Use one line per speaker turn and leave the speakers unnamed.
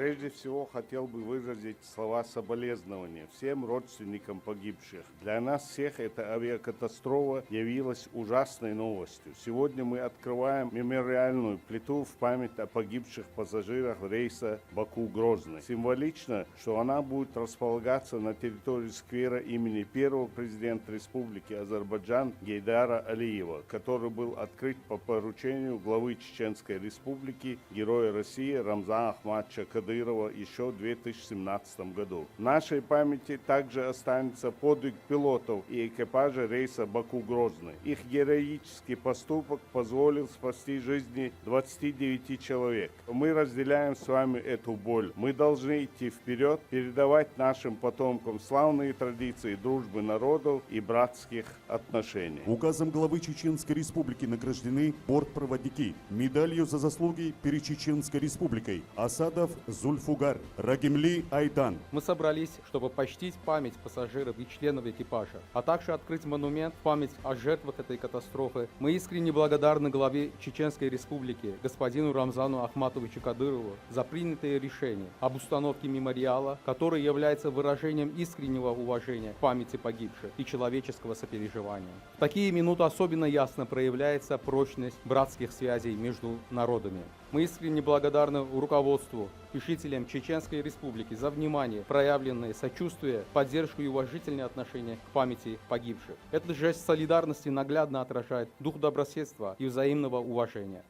Прежде всего хотел бы выразить слова соболезнования всем родственникам погибших. Для нас всех эта авиакатастрофа явилась ужасной новостью. Сегодня мы открываем мемориальную плиту в память о погибших пассажирах рейса Баку-Грозный. Символично, что она будет располагаться на территории сквера имени первого президента Республики Азербайджан Гейдара Алиева, который был открыт по поручению главы Чеченской Республики, героя России Рамзана Ахматовича Кадырова еще в 2017 году. В нашей памяти также останется подвиг пилотов и экипажа рейса Баку-Грозный. Их героический поступок позволил спасти жизни 29 человек. Мы разделяем с вами эту боль. Мы должны идти вперед, передавать нашим потомкам славные традиции дружбы народов и братских отношений.
Указом главы Чеченской Республики награждены бортпроводники медалью за заслуги перед Чеченской Республикой Асадов Зульфугар, Рагимли Айдан.
Мы собрались, чтобы почтить память пассажиров и членов экипажа, а также открыть монумент в память о жертвах этой катастрофы. Мы искренне благодарны главе Чеченской Республики, господину Рамзану Ахматовичу Кадырову, за принятое решение об установке мемориала, который является выражением искреннего уважения к памяти погибших и человеческого сопереживания. В такие минуты особенно ясно проявляется прочность братских связей между народами. Мы искренне благодарны руководству и жителям Чеченской Республики за внимание, проявленное сочувствие, поддержку и уважительное отношение к памяти погибших. Этот жест солидарности наглядно отражает дух добрососедства и взаимного уважения.